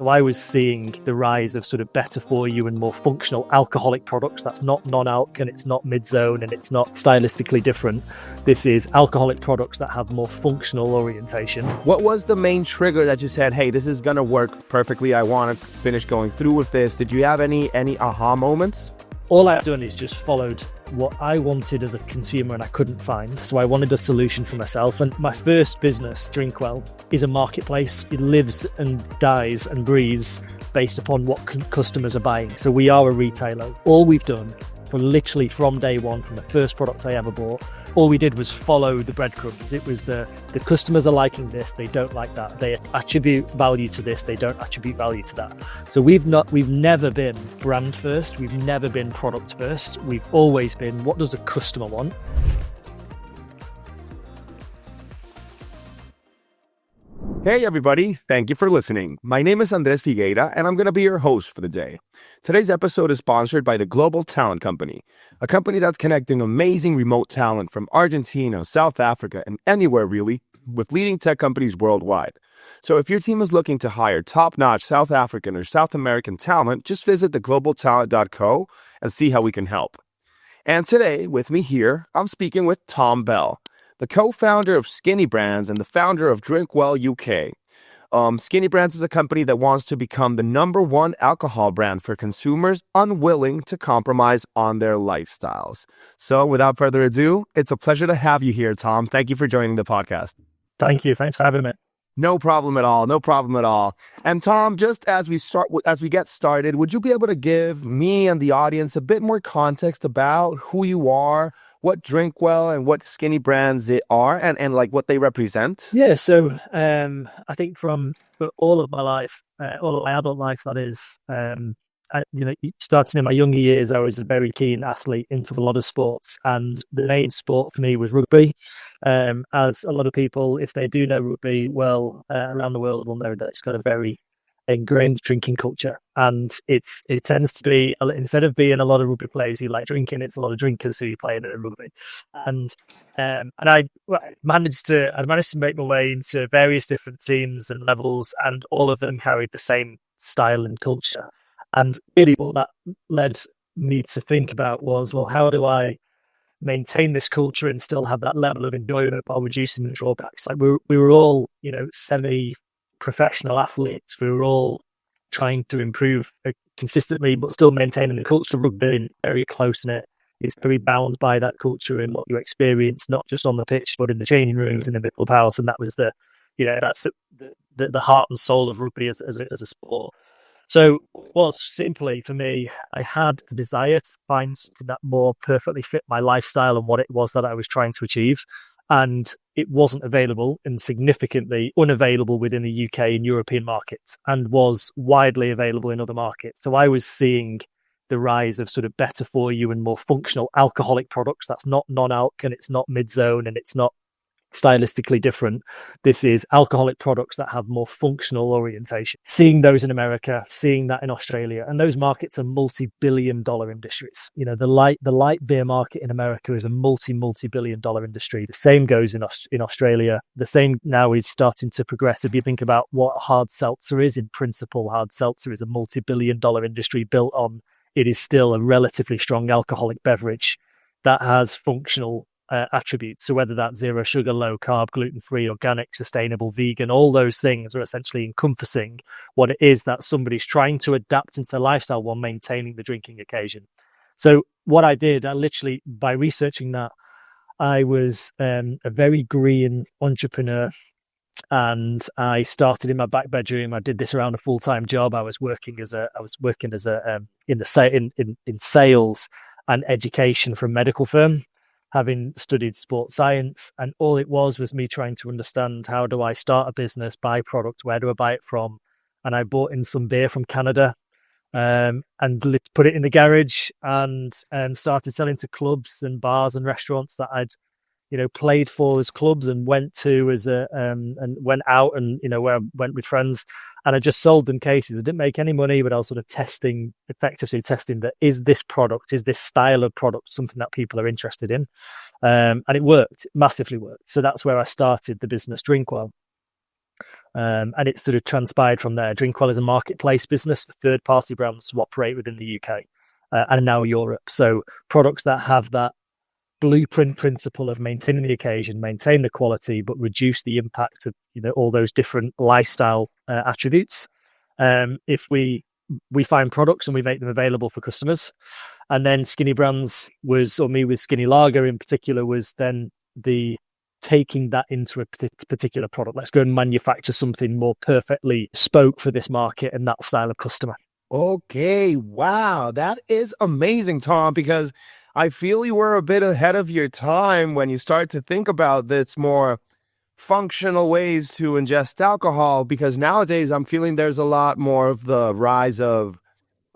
So I was seeing the rise of sort of better for you and more functional alcoholic products. That's not non-alc and it's not mid-zone and it's not stylistically different. This is alcoholic products that have more functional orientation. What was the main trigger that you said, hey, this is gonna work perfectly, I want to finish going through with this? Did you have any aha moments? All I've done is just followed what I wanted as a consumer and I couldn't find. So I wanted a solution for myself. And my first business, DrinkWell, is a marketplace. It lives and dies and breathes based upon what customers are buying. So we are a retailer. All we've done for literally from day one, from the first product I ever bought, all we did was follow the breadcrumbs. It was the customers are liking this, they don't like that. They attribute value to this, they don't attribute value to that. So we've never been brand first, we've never been product first. We've always been, what does the customer want? Hey everybody, thank you for listening. My name is Andres Figueira and I'm going to be your host for the day. Today's episode is sponsored by the Global Talent Company, a company that's connecting amazing remote talent from Argentina, South Africa, and anywhere really, with leading tech companies worldwide. So if your team is looking to hire top-notch South African or South American talent, just visit theglobaltalent.co and see how we can help. And today, with me here, I'm speaking with Tom Bell, the co-founder of Skinny Brands and the founder of DrinkWell UK. Skinny Brands is a company that wants to become the #1 alcohol brand for consumers unwilling to compromise on their lifestyles. So without further ado, it's a pleasure to have you here, Tom. Thank you for joining the podcast. Thank you. Thanks for having me. No problem at all. No problem at all. And Tom, just as we get started, would you be able to give me and the audience a bit more context about who you are, what DrinkWell and what Skinny Brands are, and like what they represent? Yeah, so I think for all of my life, all of my adult life, that is, starting in my younger years, I was a very keen athlete into a lot of sports, and the main sport for me was rugby. As a lot of people, if they do know rugby well around the world, will know that it's got a very ingrained drinking culture, and it tends to be, instead of being a lot of rugby players who like drinking, it's a lot of drinkers who play in rugby. And I managed to make my way into various different teams and levels, and all of them carried the same style and culture. And really, what that led me to think about was, well, how do I maintain this culture and still have that level of enjoyment while reducing the drawbacks? Like we were all, semi-professional athletes. We were all trying to improve consistently, but still maintaining the culture of rugby, and very close-knit. It's very bound by that culture and what you experience, not just on the pitch, but in the changing rooms and in the clubhouse. And that was that's the heart and soul of rugby as a sport. So, simply for me, I had the desire to find something that more perfectly fit my lifestyle and what it was that I was trying to achieve. And it wasn't available, and significantly unavailable within the UK and European markets, and was widely available in other markets. So I was seeing the rise of sort of better for you and more functional alcoholic products. That's not non-alc and it's not mid-zone and it's not stylistically different. This is alcoholic products that have more functional orientation. Seeing those in America, seeing that in Australia, and those markets are multi-billion-dollar industries. The light beer market in America is a multi-billion-dollar industry. The same goes in Australia. The same now is starting to progress. If you think about what hard seltzer is, in principle, hard seltzer is a multi-billion-dollar industry built on, it is still a relatively strong alcoholic beverage that has functional attributes. So whether that's zero sugar, low carb, gluten-free, organic, sustainable, vegan, all those things are essentially encompassing what it is that somebody's trying to adapt into their lifestyle while maintaining the drinking occasion. So what I did, I literally, by researching that, I was a very green entrepreneur, and I started in my back bedroom. I did this around a full-time job. I was working in sales and education for a medical firm, having studied sports science, and all it was me trying to understand, how do I start a business, buy product, where do I buy it from? And I bought in some beer from Canada and put it in the garage, and started selling to clubs and bars and restaurants that I'd played for as clubs and went to and went out and where I went with friends, and I just sold them cases. I didn't make any money, but I was sort of effectively testing that, is this style of product something that people are interested in? And it worked, massively worked. So that's where I started the business DrinkWell. And it sort of transpired from there. DrinkWell is a marketplace business for third-party brands to operate within the UK and now Europe. So products that have that blueprint principle of maintaining the occasion, maintain the quality, but reduce the impact of all those different lifestyle attributes. If we find products and we make them available for customers, and then Skinny Brands was, or me with Skinny Lager in particular, was then the taking that into a particular product. Let's go and manufacture something more perfectly spoke for this market and that style of customer. Okay, wow, that is amazing, Tom, because I feel you were a bit ahead of your time when you start to think about this more functional ways to ingest alcohol, because nowadays I'm feeling there's a lot more of the rise of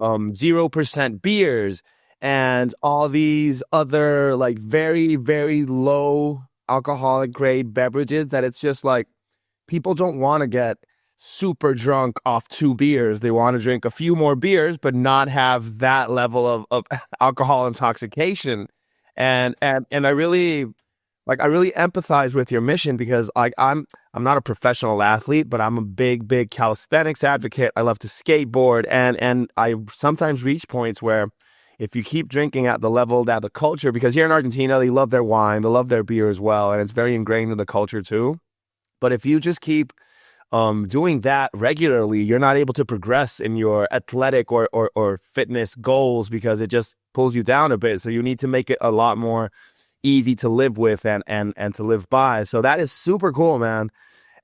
0% beers and all these other like very, very low alcoholic grade beverages that it's just like people don't want to get super drunk off 2 beers. They want to drink a few more beers, but not have that level of alcohol intoxication. And I really empathize with your mission, because I'm not a professional athlete, but I'm a big calisthenics advocate. I love to skateboard, and I sometimes reach points where if you keep drinking at the level that the culture, because here in Argentina, they love their wine, they love their beer as well, and it's very ingrained in the culture too. But if you just keep doing that regularly, you're not able to progress in your athletic or fitness goals, because it just pulls you down a bit. So you need to make it a lot more easy to live with and to live by. So that is super cool, man.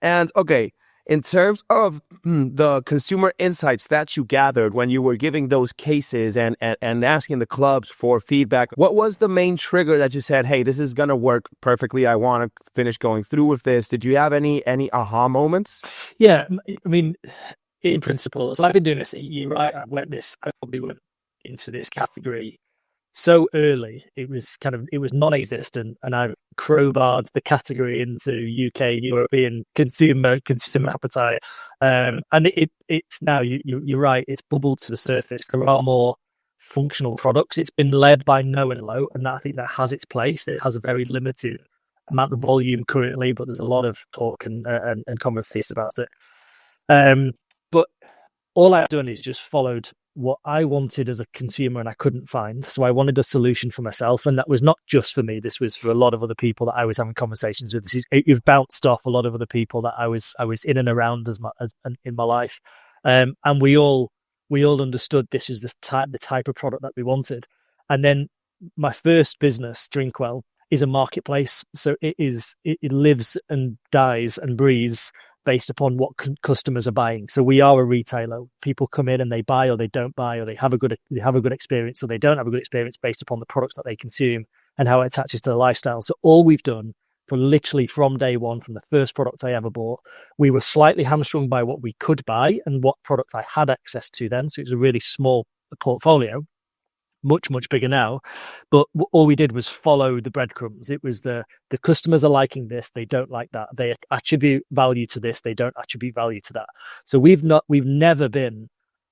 And okay, in terms of the consumer insights that you gathered when you were giving those cases and asking the clubs for feedback, what was the main trigger that you said, hey, this is going to work perfectly, I want to finish going through with this? Did you have any aha moments? Yeah, I mean, in principle, so I've been doing this a year, right? I probably went into this category so early. It was non-existent, and I crowbarred the category into UK European consumer appetite, and it's now you're right, it's bubbled to the surface. There are more functional products. It's been led by No and Low, and I think that has its place. It has a very limited amount of volume currently, but there's a lot of talk and conversation about it. But all I've done is just followed what I wanted as a consumer and I couldn't find. So I wanted a solution for myself. And that was not just for me. This was for a lot of other people that I was having conversations with. You've bounced off a lot of other people that I was in and around in my life. And we all understood this is the type of product that we wanted. And then my first business, DrinkWell, is a marketplace. So it lives and dies and breathes based upon what customers are buying. So we are a retailer. People come in and they buy or they don't buy, or they have a good experience or they don't have a good experience based upon the products that they consume and how it attaches to their lifestyle. So all we've done from day one, from the first product I ever bought, we were slightly hamstrung by what we could buy and what products I had access to then. So it was a really small portfolio, much bigger now, but all we did was follow the breadcrumbs. It was the customers are liking this, they don't like that, they attribute value to this, they don't attribute value to that. So we've never been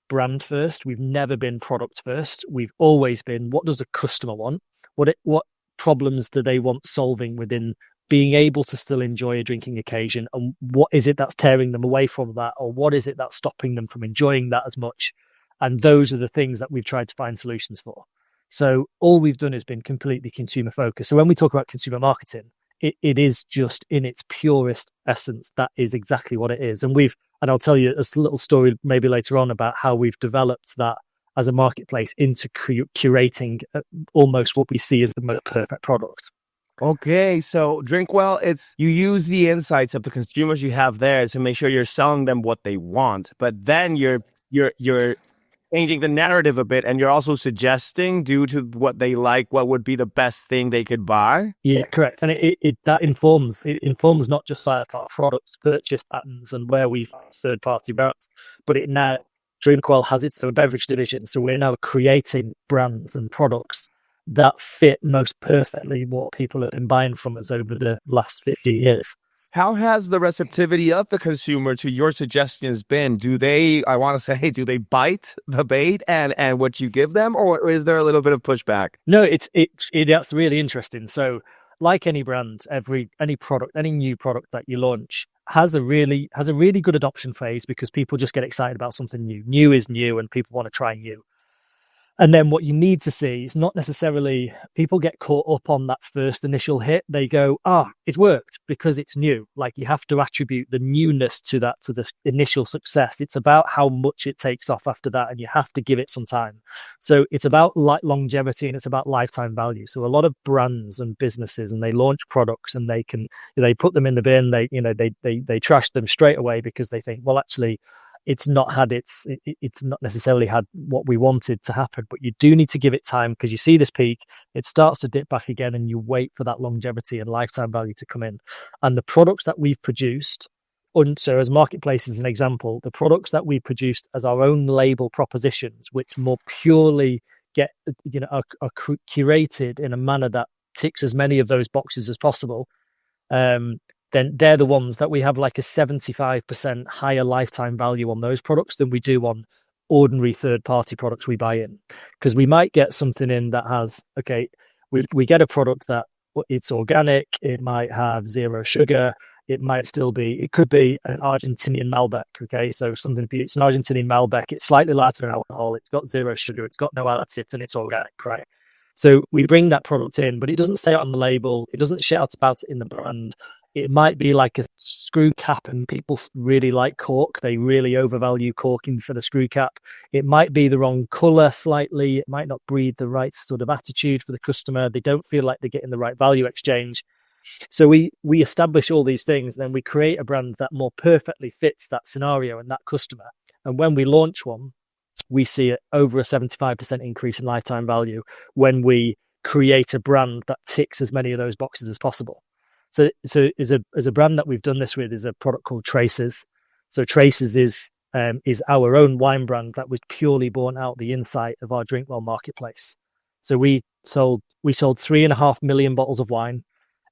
brand first, we've never been product first. We've always been, what does the customer want, what problems do they want solving within being able to still enjoy a drinking occasion, and what is it that's tearing them away from that, or what is it that's stopping them from enjoying that as much. And those are the things that we've tried to find solutions for. So all we've done has been completely consumer focused. So when we talk about consumer marketing, it is just in its purest essence. That is exactly what it is. And I'll tell you a little story maybe later on about how we've developed that as a marketplace into curating almost what we see as the most perfect product. Okay, so DrinkWell, you use the insights of the consumers you have there to make sure you're selling them what they want, but then you're changing the narrative a bit, and you're also suggesting, due to what they like, what would be the best thing they could buy. Yeah, correct. And that informs not just like our product purchase patterns and where we find third-party brands, but it now, DrinkWell has its own beverage division. So we're now creating brands and products that fit most perfectly what people have been buying from us over the last 50 years. How has the receptivity of the consumer to your suggestions been? Do they bite the bait and what you give them, or is there a little bit of pushback? No, that's really interesting. So like any brand, any product, any new product that you launch, has a really good adoption phase because people just get excited about something new. New is new, and people want to try new. And then what you need to see is not necessarily people get caught up on that first initial hit. They go, it worked because it's new. Like, you have to attribute the newness to that, to the initial success. It's about how much it takes off after that, and you have to give it some time. So it's about longevity, and it's about lifetime value. So a lot of brands and businesses, and they launch products, and they put them in the bin. They trash them straight away because they think, well, actually, it's not necessarily had what we wanted to happen. But you do need to give it time, because you see this peak, it starts to dip back again, and you wait for that longevity and lifetime value to come in. And the products that we've produced, so as Marketplace is an example, the products that we produced as our own label propositions, which more purely get, are curated in a manner that ticks as many of those boxes as possible, then they're the ones that we have like a 75% higher lifetime value on those products than we do on ordinary third-party products we buy in. Because we might get something in that has, we get a product that it's organic, it might have zero sugar, it could be an Argentinian Malbec, so it's an Argentinian Malbec, it's slightly lighter in alcohol, it's got zero sugar, it's got no additives, and it's organic, right? So we bring that product in, but it doesn't say it on the label, it doesn't shout about it in the brand. It might be like a screw cap, and people really like cork. They really overvalue cork instead of screw cap. It might be the wrong color slightly. It might not breed the right sort of attitude for the customer. They don't feel like they're getting the right value exchange. So we establish all these things, then we create a brand that more perfectly fits that scenario and that customer. And when we launch one, we see over a 75% increase in lifetime value when we create a brand that ticks as many of those boxes as possible. So as a brand that we've done this with is a product called Traces. So Traces is our own wine brand that was purely born out the insight of our DrinkWell marketplace. So we sold 3.5 million bottles of wine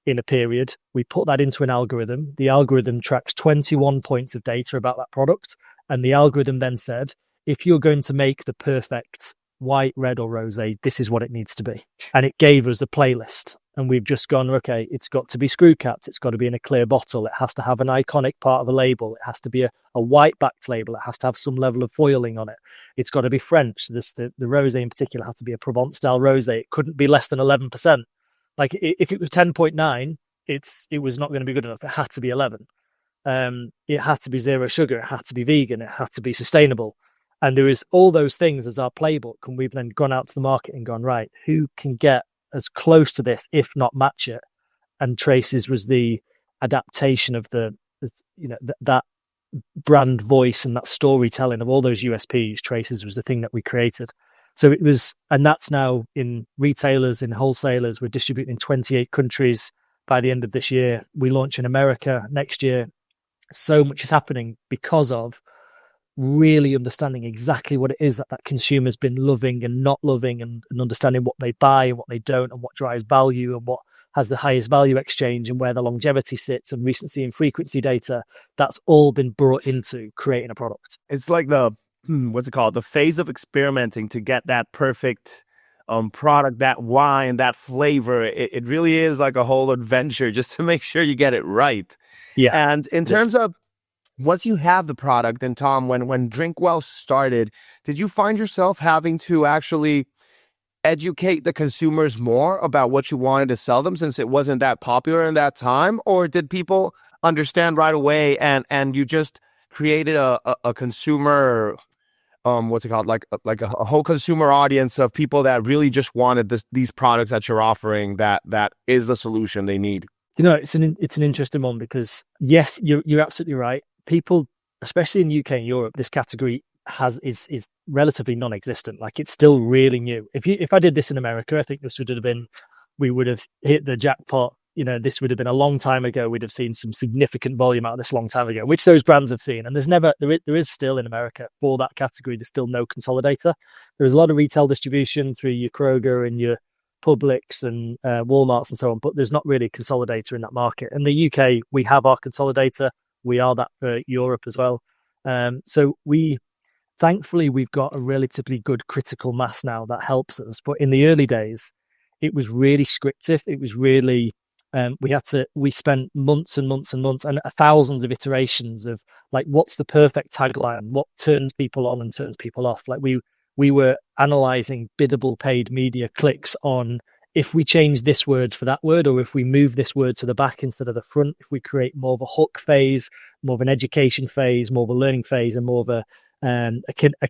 in a period. We put that into an algorithm. The algorithm tracks 21 points of data about that product, and the algorithm then said, if you're going to make the perfect white, red, or rosé, this is what it needs to be. And it gave us a playlist. And we've just gone, it's got to be screw capped. It's got to be in a clear bottle. It has to have an iconic part of a label. It has to be a white backed label. It has to have some level of foiling on it. It's got to be French. The rosé in particular had to be a Provence style rosé. It couldn't be less than 11%. Like, if it was 10.9, it was not going to be good enough. It had to be 11. It had to be zero sugar. It had to be vegan. It had to be sustainable. And there is all those things as our playbook. And we've then gone out to the market and gone, right, who can get as close to this, if not match it? And Traces was the adaptation of that brand voice and that storytelling of all those USPs. Traces was the thing that we created. So it was, and that's now in retailers, in wholesalers. We're distributing in 28 countries by the end of this year. We launch in America next year. So much is happening because of really understanding exactly what it is that consumer's been loving and not loving, and understanding what they buy and what they don't, and what drives value and what has the highest value exchange, and where the longevity sits, and recency and frequency data. That's all been brought into creating a product. It's like the phase of experimenting to get that perfect product, that wine, that flavor. It really is like a whole adventure just to make sure you get it right. Yeah. And in terms of once you have the product, and Tom, when DrinkWell started, did you find yourself having to actually educate the consumers more about what you wanted to sell them, since it wasn't that popular in that time? Or did people understand right away, and you just created a consumer, like a whole consumer audience of people that really just wanted these products that you're offering, that is the solution they need? It's an interesting one, because yes, you're absolutely right. People, especially in UK and Europe, this category is relatively non-existent. Like, it's still really new. If I did this in America, I think we would have hit the jackpot. This would have been a long time ago. We'd have seen some significant volume out of this long time ago, which those brands have seen. And there is still in America for that category, there's still no consolidator. There's a lot of retail distribution through your Kroger and your Publix and Walmarts and so on, but there's not really a consolidator in that market. In the UK, we have our consolidator. We are that for Europe as well. So thankfully, we've got a relatively good critical mass now that helps us. But in the early days, it was really scriptive. It was really We spent months and months and months and thousands of iterations of like, what's the perfect tagline? What turns people on and turns people off? Like we were analyzing biddable paid media clicks on if we change this word for that word, or if we move this word to the back instead of the front, if we create more of a hook phase, more of an education phase, more of a learning phase, and more of a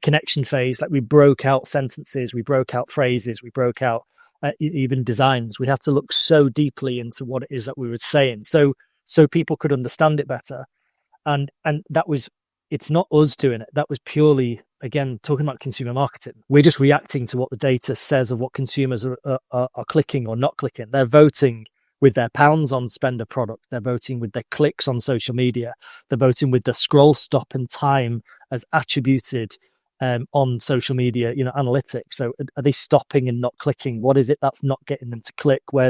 connection phase. Like we broke out sentences, we broke out phrases, we broke out even designs. We had to look so deeply into what it is that we were saying, so people could understand it better. And that was, it's not us doing it. That was purely, again, talking about consumer marketing. We're just reacting to what the data says of what consumers are clicking or not clicking. They're voting with their pounds on spend a product. They're voting with their clicks on social media. They're voting with the scroll stop and time as attributed on social media, analytics. So are they stopping and not clicking? What is it that's not getting them to click? Why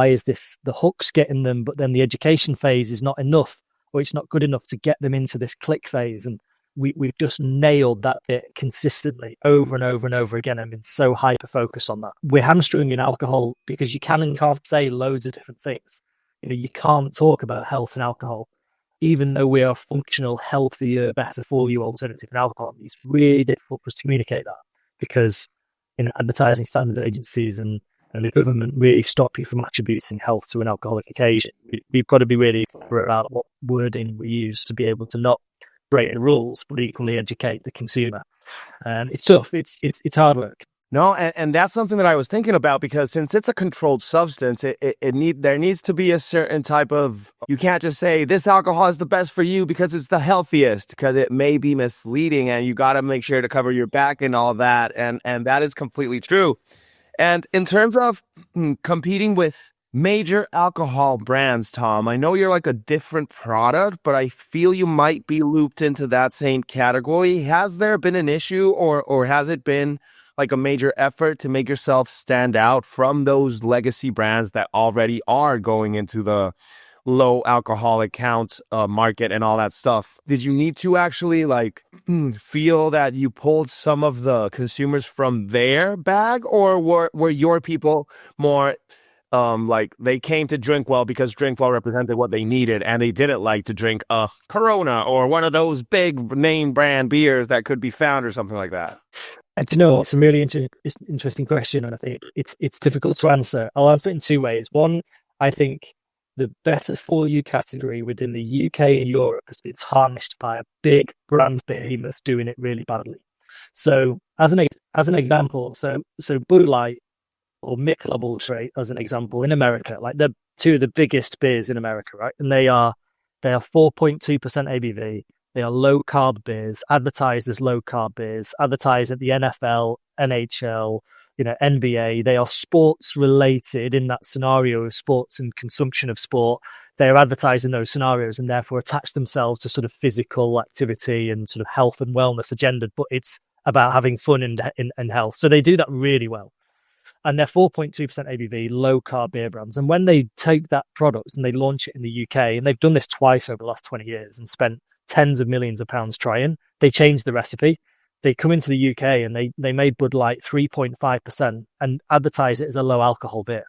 is this the hooks getting them, but then the education phase is not enough, or it's not good enough to get them into this click phase? And we've just nailed that bit consistently over and over and over again, and been so hyper focused on that. We're hamstringing in alcohol because you can and can't say loads of different things. You can't talk about health and alcohol, even though we are a functional, healthier, better for you alternative in alcohol. It's really difficult for us to communicate that because advertising standard agencies and the government really stop you from attributing health to an alcoholic occasion. We've got to be really clear about what wording we use to be able to not break the rules, but equally educate the consumer. It's tough. It's hard work. No, and that's something that I was thinking about, because since it's a controlled substance, there needs to be a certain type of, you can't just say this alcohol is the best for you because it's the healthiest, because it may be misleading, and you got to make sure to cover your back and all that. And that is completely true. And in terms of competing with major alcohol brands, Tom, I know you're like a different product, but I feel you might be looped into that same category. Has there been an issue, or has it been like a major effort to make yourself stand out from those legacy brands that already are going into the low alcoholic count market and all that stuff? Did you need to actually feel that you pulled some of the consumers from their bag, or were your people more they came to DrinkWell because DrinkWell represented what they needed, and they didn't like to drink a Corona or one of those big name brand beers that could be found or something like that? And it's a really interesting question, and I think it's difficult to answer. I'll answer it in two ways. One, I think the better for you category within the UK and Europe has been tarnished by a big brand behemoth doing it really badly. So as an example, so Bud Light or Michelob Ultra, as an example, in America, like they're two of the biggest beers in America, right? And they are 4.2% ABV. They are low carb beers, advertised as low carb beers, advertised at the NFL, NHL, NBA. They are sports related in that scenario of sports and consumption of sport. They are advertised in those scenarios and therefore attach themselves to sort of physical activity and sort of health and wellness agenda, but it's about having fun and health. So they do that really well. And they're 4.2% ABV, low carb beer brands. And when they take that product and they launch it in the UK, and they've done this twice over the last 20 years and spent tens of millions of pounds trying, they changed the recipe. They come into the UK and they made Bud Light 3.5% and advertise it as a low alcohol beer,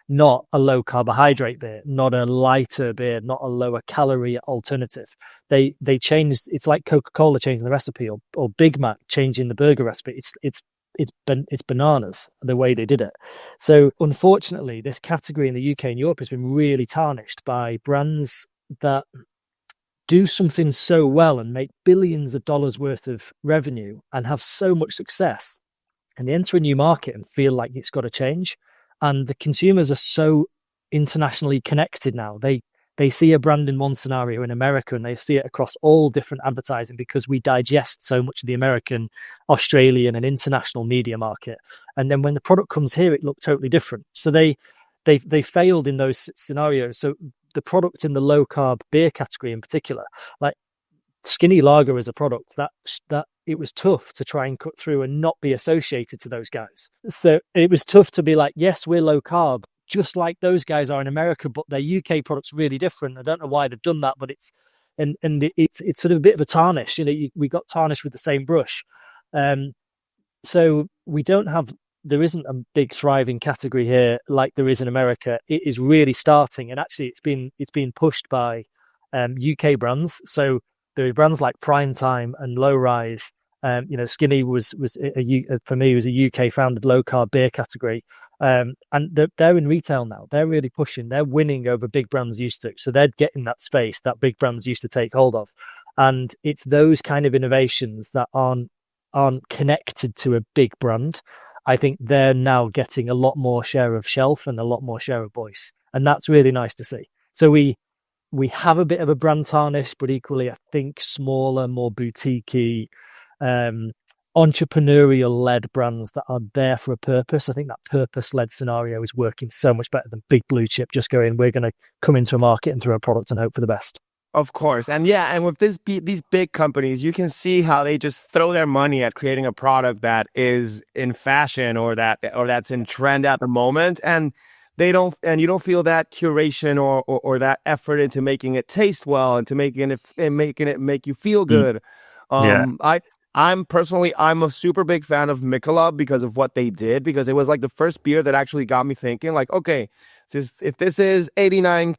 not a low carbohydrate beer, not a lighter beer, not a lower calorie alternative. They changed. It's like Coca-Cola changing the recipe, or Big Mac changing the burger recipe. It's bananas the way they did it. So unfortunately, this category in the UK and Europe has been really tarnished by brands that do something so well and make billions of dollars worth of revenue and have so much success, and they enter a new market and feel like it's got to change. And the consumers are so internationally connected now. They see a brand in one scenario in America and they see it across all different advertising, because we digest so much of the American, Australian and international media market. And then when the product comes here, it looked totally different. So they failed in those scenarios. So the product in the low carb beer category in particular, like Skinny Lager as a product, that it was tough to try and cut through and not be associated to those guys. So it was tough to be like, yes, we're low carb, just like those guys are in America, but their UK product's really different. I don't know why they've done that, but it's sort of a bit of a tarnish. We got tarnished with the same brush. So we don't have there isn't a big thriving category here like there is in America. It is really starting, and actually it's been pushed by UK brands. So there are brands like Prime Time and Low Rise. Skinny was for me was a UK founded low carb beer category, and they're in retail now. They're really pushing. They're winning over big brands used to. So they're getting that space that big brands used to take hold of, and it's those kind of innovations that aren't connected to a big brand. I think they're now getting a lot more share of shelf and a lot more share of voice, and that's really nice to see. So we have a bit of a brand tarnish, but equally, I think smaller, more boutique-y, entrepreneurial-led brands that are there for a purpose. I think that purpose-led scenario is working so much better than big blue chip just going, we're going to come into a market and throw a product and hope for the best. Of course. And yeah, and with these big companies, you can see how they just throw their money at creating a product that is in fashion or that's in trend at the moment. And you don't feel that curation or that effort into making it taste well and to making it make you feel good. I'm a super big fan of Michelob because of what they did, because it was like the first beer that actually got me thinking like, okay, if this is 89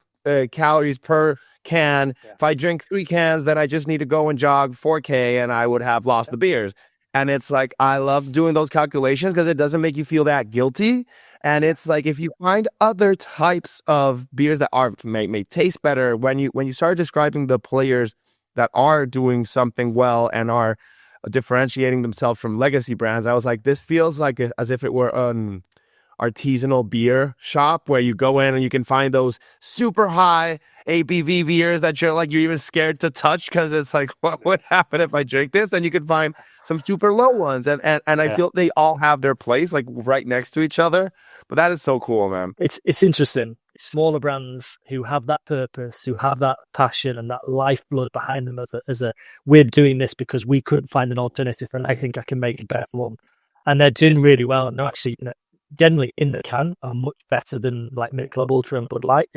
calories per can, if I drink 3 cans, then I just need to go and jog 4K and I would have lost the beers. And it's like, I love doing those calculations because it doesn't make you feel that guilty. And it's like, if you find other types of beers that may taste better, when you start describing the players that are doing something well and are differentiating themselves from legacy brands, I was like, this feels like as if it were an artisanal beer shop where you go in and you can find those super high ABV beers that you're even scared to touch because it's like, what would happen if I drink this? And you can find some super low ones, and I feel they all have their place like right next to each other. But that is so cool, man. It's interesting. Smaller brands who have that purpose, who have that passion and that lifeblood behind them as a we're doing this because we couldn't find an alternative and I think I can make it better for them. And they're doing really well. And they're actually, generally in the can are much better than like Michelob Ultra and Bud Light.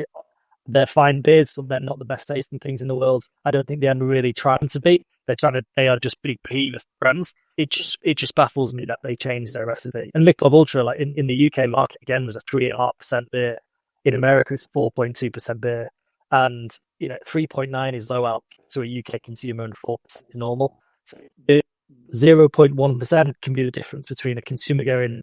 They're fine beers, so they're not the best tasting things in the world. I don't think they're really trying to be. They are just big behemoth brands. It just baffles me that they changed their recipe. And Michelob Ultra, like in the UK market again, was a 3.5% beer. In America, it's 4.2% beer, and 3.9 is low alc to a UK consumer, and 4% is normal. So 0.1% can be the difference between a consumer going,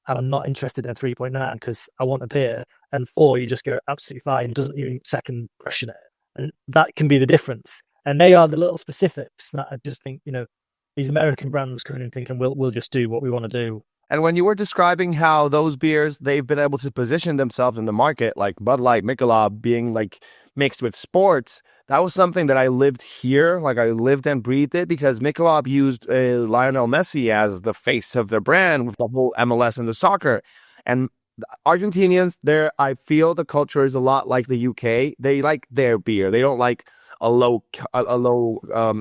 I'm not interested in 3.9 because I want a beer, and 4, you just go absolutely fine, doesn't even second question it, and that can be the difference. And they are the little specifics that I just think these American brands coming and thinking we'll just do what we want to do. And when you were describing how those beers, they've been able to position themselves in the market, like Bud Light, Michelob being like mixed with sports, that was something that I lived here. Like I lived and breathed it because Michelob used Lionel Messi as the face of their brand with the whole MLS and the soccer. And Argentinians, I feel the culture is a lot like the UK. They like their beer. They don't like a low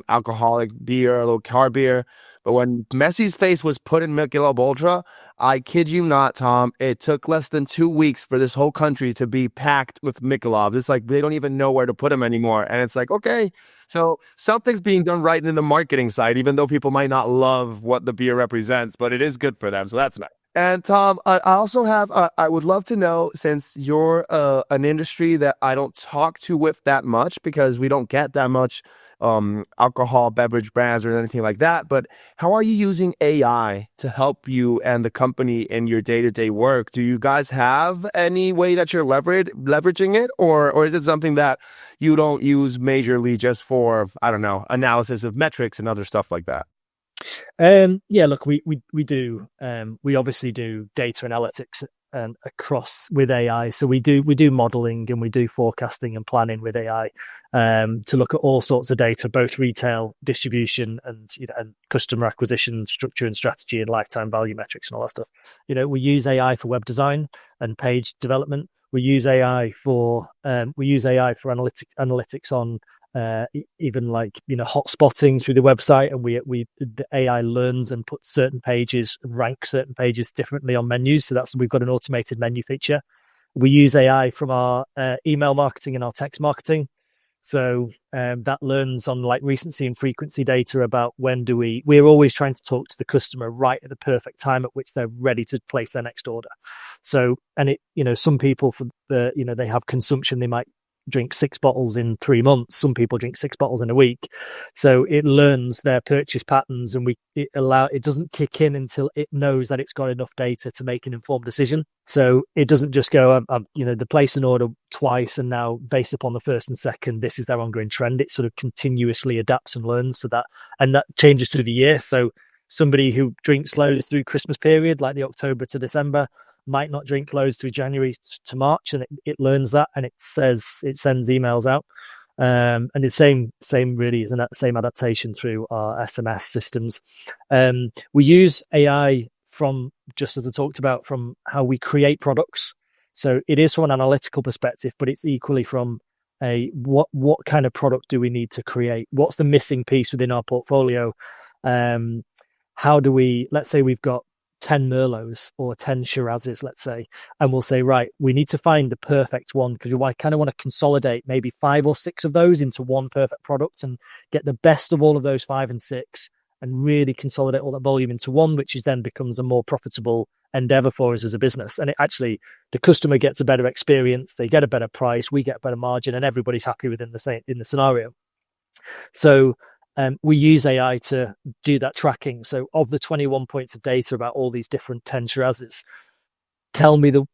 alcoholic beer, a low carb beer. But when Messi's face was put in Michelob Ultra, I kid you not, Tom, it took less than 2 weeks for this whole country to be packed with Michelob. It's like they don't even know where to put them anymore. And it's like, okay, so something's being done right in the marketing side, even though people might not love what the beer represents, but it is good for them. So that's nice. And Tom, I also have, I would love to know, since you're an industry that I don't talk to with that much because we don't get that much alcohol beverage brands or anything like that, but how are you using AI to help you and the company in your day-to-day work? Do you guys have any way that you're leveraging it, or is it something that you don't use majorly just for, I don't know, analysis of metrics and other stuff like that? Yeah, look, we do. We obviously do data analytics and across with AI. So we do modeling and we do forecasting and planning with AI to look at all sorts of data, both retail, distribution, and and customer acquisition structure and strategy and lifetime value metrics and all that stuff. We use AI for web design and page development. We use AI for analytics on even like hot spotting through the website, and the AI learns and puts certain pages, rank certain pages differently on menus. So we've got an automated menu feature. We use AI from our email marketing and our text marketing. So that learns on like recency and frequency data about we're always trying to talk to the customer right at the perfect time at which they're ready to place their next order. So, and some people they have consumption, they might drink 6 bottles in 3 months. Some people drink 6 bottles in a week. So it learns their purchase patterns, and it doesn't kick in until it knows that it's got enough data to make an informed decision. So it doesn't just go, they place an order twice, and now based upon the first and second, this is their ongoing trend. It sort of continuously adapts and learns and that changes through the year. So somebody who drinks loads through Christmas period, like the October to December, might not drink loads through January to March, and it learns that, and it sends emails out. And the same really is that same adaptation through our SMS systems. We use AI from, just as I talked about, from how we create products. So it is from an analytical perspective, but it's equally from what kind of product do we need to create? What's the missing piece within our portfolio? How do let's say we've got 10 Merlots or 10 Shirazes, let's say, and we'll say, right, we need to find the perfect one, because I kind of want to consolidate maybe 5 or 6 of those into one perfect product and get the best of all of those 5 and 6 and really consolidate all that volume into one, which is then becomes a more profitable endeavor for us as a business. And the customer gets a better experience, they get a better price, we get a better margin, and everybody's happy in the scenario. So we use AI to do that tracking. So of the 21 points of data about all these different 10 Shirazes, tell me the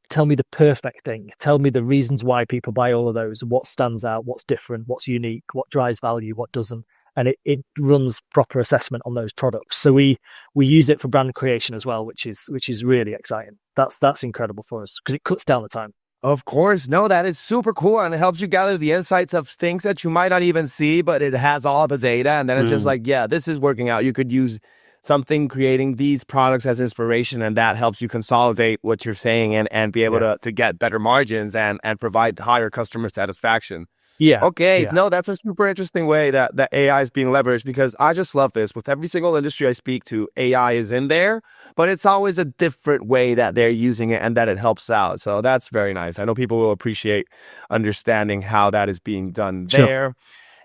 perfect thing. Tell me the reasons why people buy all of those, what stands out, what's different, what's unique, what drives value, what doesn't. And it runs proper assessment on those products. So we use it for brand creation as well, which is really exciting. That's incredible for us because it cuts down the time. Of course. No, that is super cool. And it helps you gather the insights of things that you might not even see, but it has all the data. And then it's just like, yeah, this is working out. You could use something creating these products as inspiration, and that helps you consolidate what you're saying and be able to get better margins and provide higher customer satisfaction. Yeah. Okay. Yeah. No, that's a super interesting way that AI is being leveraged, because I just love this. With every single industry I speak to, AI is in there, but it's always a different way that they're using it and that it helps out. So that's very nice. I know people will appreciate understanding how that is being done there. Sure.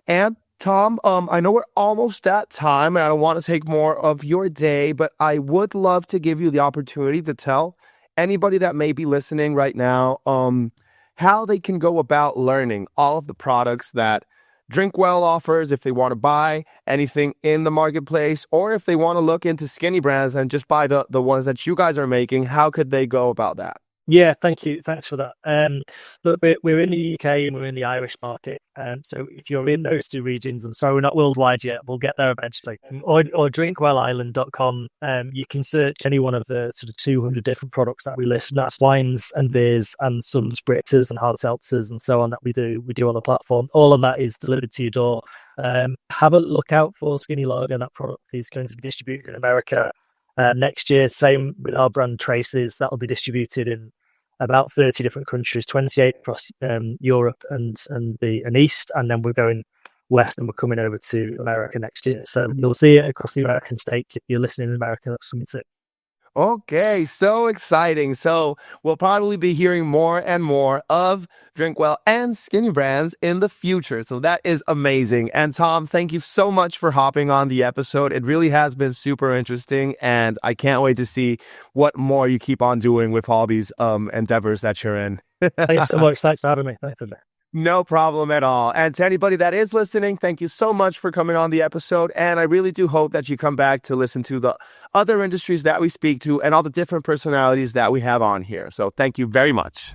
And Tom, I know we're almost at time, and I don't want to take more of your day, but I would love to give you the opportunity to tell anybody that may be listening right now, how they can go about learning all of the products that DrinkWell offers, if they want to buy anything in the marketplace, or if they want to look into skinny brands and just buy the ones that you guys are making. How could they go about that? Yeah, thank you. Thanks for that. Look, we're in the UK and we're in the Irish market. So if you're in those two regions, and sorry, we're not worldwide yet, we'll get there eventually. Or drinkwellisland.com, you can search any one of the sort of 200 different products that we list. And that's wines and beers and some spritzers and hard seltzers and so on that we do on the platform. All of that is delivered to your door. Have a look out for Skinny Lager. That product is going to be distributed in America next year. Same with our brand Traces. That'll be distributed in about 30 different countries, 28 across Europe and East, and then we're going west and we're coming over to America next year. So you'll see it across the American states. If you're listening in America, that's something to. Okay, so exciting. So we'll probably be hearing more and more of DrinkWell and Skinny Brands in the future. So that is amazing. And Tom, thank you so much for hopping on the episode. It really has been super interesting, and I can't wait to see what more you keep on doing with all these endeavors that you're in. Thanks so much. Thanks for having me. Thanks, Andrea. No problem at all. And to anybody that is listening, thank you so much for coming on the episode. And I really do hope that you come back to listen to the other industries that we speak to and all the different personalities that we have on here. So thank you very much.